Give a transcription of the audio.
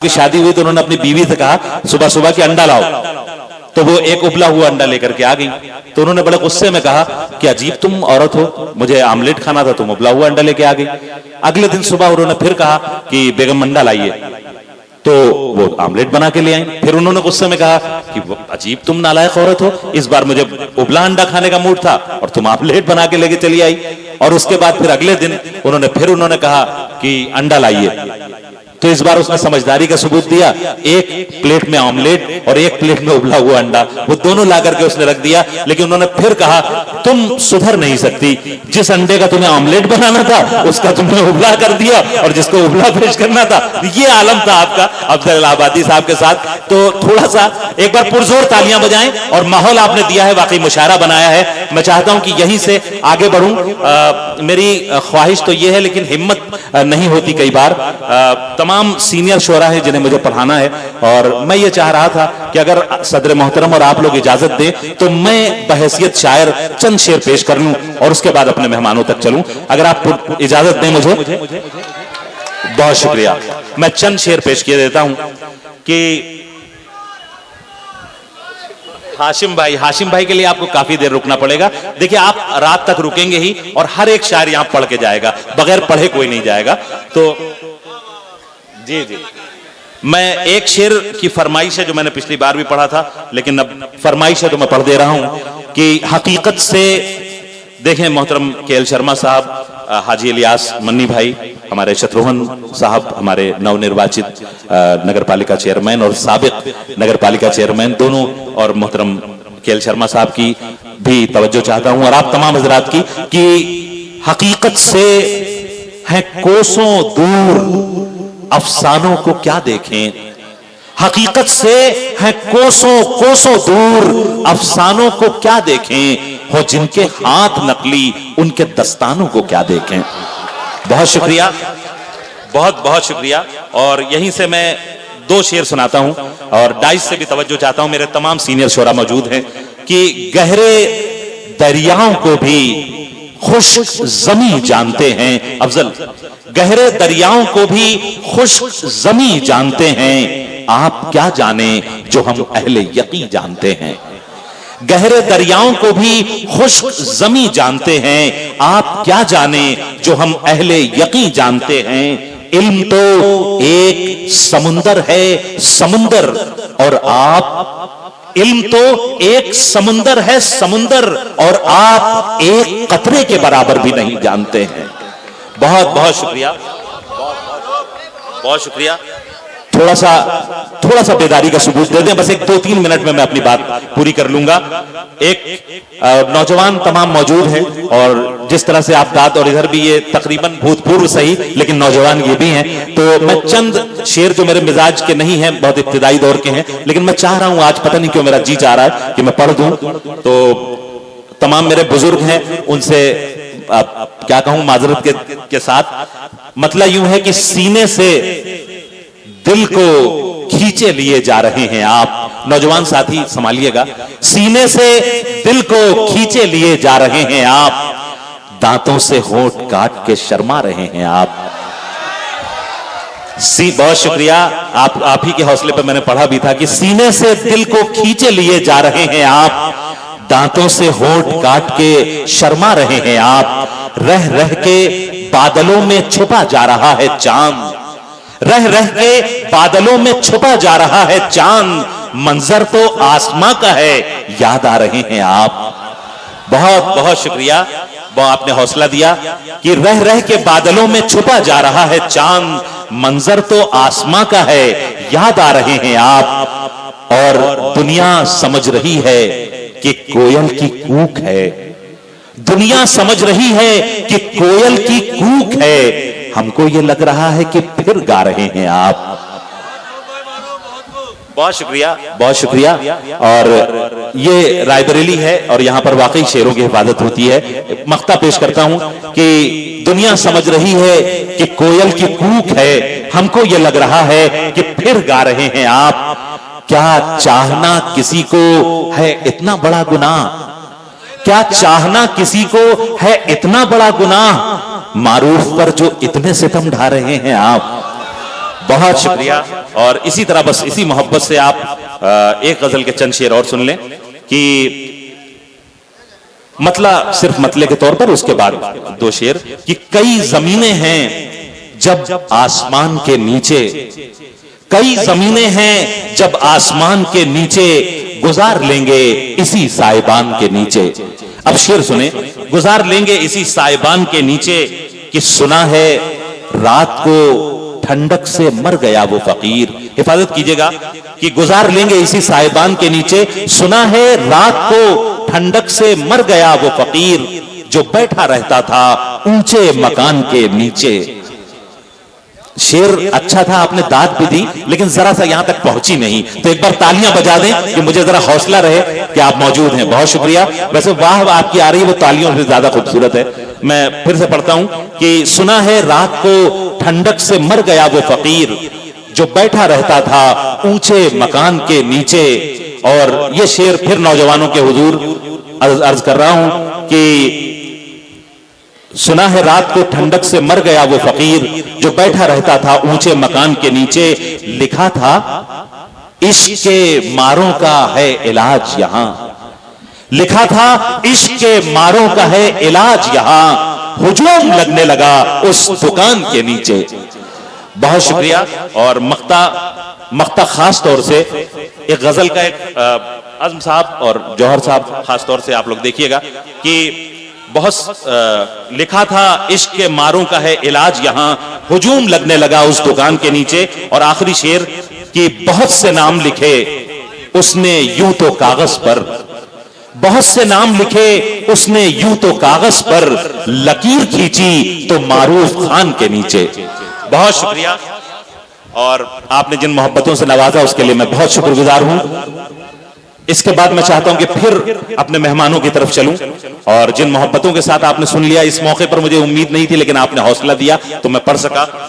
की शादी हुई तो उन्होंने अपनी बीवी से कहा सुबह सुबह कि अंडा लाओ, तो वो एक उबला हुआ अंडा लेकर के आ गई। तो उन्होंने बड़े गुस्से में कहा कि अजीब तुम औरत हो, मुझे आमलेट खाना था, तुम उबला हुआ अंडा लेके आ गई। अगले दिन सुबह उन्होंने फिर कहा कि बेगम अंडा लाइए, तो वो आमलेट बना के ले आई। फिर उन्होंने गुस्से में कहा कि अजीब तुम नालायक औरत हो, इस बार मुझे उबला अंडा खाने का मूड था और तुम आमलेट बना के लेके चली आई। और उसके बाद फिर अगले दिन उन्होंने कहा कि अंडा लाइए, तो इस बार उसने समझदारी का सबूत दिया, एक प्लेट में ऑमलेट और एक प्लेट में उबला हुआ अंडा, वो दोनों ला करके उसने रख दिया। लेकिन उन्होंने फिर कहा तुम सुधर नहीं सकती, जिस अंडे का तुम्हें ऑमलेट बनाना था उसका तुमने उबला कर दिया और जिसको उबला पेश करना था। ये आलम था आपका अफजल इलाहाबादी साहब के साथ। तो थोड़ा सा एक बार पुरजोर तालियां बजाएं, और माहौल आपने दिया है, वाकई मुशायरा बनाया है। मैं चाहता हूं कि यहीं से आगे बढ़ूं। मेरी ख्वाहिश तो यह है, लेकिन हिम्मत नहीं होती कई बार। तमाम सीनियर शोरा हैं जिन्हें मुझे पढ़ाना है, और मैं ये चाह रहा था कि अगर सदर मोहतरम और आप लोग इजाजत दें तो मैं बहैसियत शायर चंद शेर पेश कर लूं और उसके बाद अपने मेहमानों तक चलूं। अगर आप इजाजत दें मुझे। बहुत शुक्रिया। मैं चंद शेर पेश किए देता हूं कि हाशिम भाई के लिए आपको काफी देर रुकना पड़ेगा। देखिए आप रात तक रुकेंगे ही, और हर एक शायर यहां पढ़ के जाएगा, बगैर पढ़े कोई नहीं जाएगा। तो जी जी, मैं एक शेर की फरमाइश है जो मैंने पिछली बार भी पढ़ा था, लेकिन अब फरमाइश है तो मैं पढ़ दे रहा हूं कि हकीकत से देखें मोहतरम के.एल. शर्मा साहब, हाजी इलियास मन्नी भाई, हमारे शत्रुघ्न साहब, हमारे नवनिर्वाचित नगर पालिका चेयरमैन और साबिक नगर पालिका चेयरमैन दोनों, और मोहतरम के.एल. शर्मा साहब की भी तवज्जो चाहता हूं, और आप तमाम हजरात की, कि हकीकत से है कोसों दूर अफसानों को क्या देखें। हकीकत से है कोसों कोसों दूर अफसानों को क्या देखें, हो जिनके हाथ नकली उनके दस्तानों को क्या देखें। बहुत शुक्रिया, बहुत बहुत शुक्रिया। और यहीं से मैं दो शेर सुनाता हूं, और डाइस से भी तवज्जो चाहता हूं, मेरे तमाम सीनियर शोरा मौजूद हैं, कि गहरे दरियाओं को भी खुश्क जमी जानते हैं। अफजल, गहरे दरियाओं को भी खुश्क जमी जानते हैं, आप क्या जाने जो हम अहले यकीन जानते हैं। गहरे दरियाओं को भी खुश्क जमी जानते हैं, आप क्या जाने जो हम अहले यकीन जानते हैं। इल्म तो एक समुंदर है समुंदर, और आप, इल्म तो एक समुंदर है समुंदर, और आप एक कतरे के बराबर भी नहीं जानते हैं। बहुत बहुत शुक्रिया, बहुत शुक्रिया। थोड़ा सा बेदारी का सबूत दे दें, बस एक 2-3 मिनट में मैं अपनी बात पूरी कर लूंगा। एक नौजवान तमाम मौजूद हैं, और जिस तरह से आप दाद, और इधर भी ये तकरीबन भूतपूर्व सही लेकिन नौजवान ये भी हैं, तो मैं चंद शेर जो मेरे मिजाज के नहीं हैं, बहुत इब्तिदाई दौर के हैं, लेकिन मैं चाह रहा हूं, आज पता नहीं क्यों मेरा जी चाह रहा है कि मैं पढ़ दूं। तो तमाम मेरे बुजुर्ग हैं, उनसे क्या कहूं माजरत के साथ, मतलब यूं है कि सीने से दिल को खींचे लिए जा रहे हैं आप। नौजवान साथी संभालिएगा। सीने से दिल को खींचे लिए जा रहे हैं आप, दांतों से होंठ काट के शर्मा रहे हैं आप। बहुत शुक्रिया। आप ही के हौसले पर मैंने पढ़ा भी था कि सीने से दिल को खींचे लिए जा रहे हैं आप, दांतों से होंठ काट के शर्मा रहे हैं आप। रह रह के बादलों में छुपा जा रहा है चांद, रह रह के बादलों में छुपा जा रहा है चांद, मंजर तो आसमां का है, याद आ रहे हैं आप। बहुत बहुत शुक्रिया, आपने हौसला दिया कि रह रह के बादलों में छुपा जा रहा है चांद, मंजर तो आसमां का है, याद आ रहे हैं आप। और दुनिया समझ रही है कि कोयल की कूक है, दुनिया समझ रही है कि कोयल की कूक है, हमको ये लग रहा है कि फिर गा रहे हैं आप। बहुत शुक्रिया, बहुत शुक्रिया। और ये रायबरेली है, और यहां पर वाकई शेरों की हिफाजत होती है। मख्ता पेश करता हूं कि दुनिया समझ रही है कि कोयल की कूक है, हमको ये लग रहा है कि फिर गा रहे हैं आप। क्या चाहना किसी को है इतना बड़ा गुनाह, क्या चाहना किसी को है इतना बड़ा गुनाह, मारूफ पर जो इतने सितम ढा रहे हैं आप। बहुत शुक्रिया। और इसी तरह बस इसी मोहब्बत से आप एक गजल के चंद शेर और सुन लें कि मतला, सिर्फ मतले के तौर पर, उसके बाद दो शेर कि कई जमीनें हैं जब आसमान के नीचे, कई जमीनें हैं जब आसमान के नीचे, गुजार लेंगे इसी साइबान के नीचे। अब शेर सुने, गुजार लेंगे इसी साइबान के नीचे कि सुना है रात को ठंडक से मर गया वो फकीर। हिफाजत कीजिएगा कि गुजार लेंगे इसी साइबान के नीचे, सुना है रात को ठंडक से मर गया वो फकीर जो बैठा रहता था ऊंचे मकान के नीचे। शेर अच्छा था, आपने दाद भी दी, लेकिन जरा सा यहां तक पहुंची नहीं। तो एक बार तालियां बजा दें कि मुझे जरा हौसला रहे कि आप मौजूद हैं। बहुत शुक्रिया। वैसे वाह आपकी आ रही है, वो तालियों से ज्यादा खूबसूरत है। मैं फिर से पढ़ता हूं कि सुना है रात को ठंडक से मर गया वो फकीर जो बैठा रहता था ऊंचे मकान के नीचे। और ये शेर फिर नौजवानों के हुजूर अर्ज कर रहा हूं कि सुना है रात को ठंडक से मर गया वो फकीर जो बैठा रहता था ऊंचे मकान के नीचे। लिखा था इश्क के मारों का है इलाज यहां, लिखा था इश्क के मारों का है इलाज यहां, हुजूम लगने लगा उस दुकान के नीचे। बहुत शुक्रिया। और मख्ता खास तौर से एक गजल का एक अज़्म साहब और जौहर साहब खास तौर से आप लोग देखिएगा कि बहुत लिखा था इश्क के मारों का है इलाज यहां, हुजूम लगने लगा उस दुकान के नीचे। और आखिरी शेर कि बहुत से नाम लिखे उसने यूं तो कागज पर, बहुत से नाम लिखे उसने यूं तो कागज पर, लकीर खींची तो मारूफ खान के नीचे। बहुत शुक्रिया। और आपने जिन मोहब्बतों से नवाजा उसके लिए मैं बहुत शुक्रगुजार हूं। इसके बाद मैं चाहता हूं कि फिर अपने मेहमानों की तरफ चलूं, और जिन मोहब्बतों के साथ आपने सुन लिया, इस मौके पर मुझे उम्मीद नहीं थी लेकिन आपने हौसला दिया तो मैं पढ़ सका।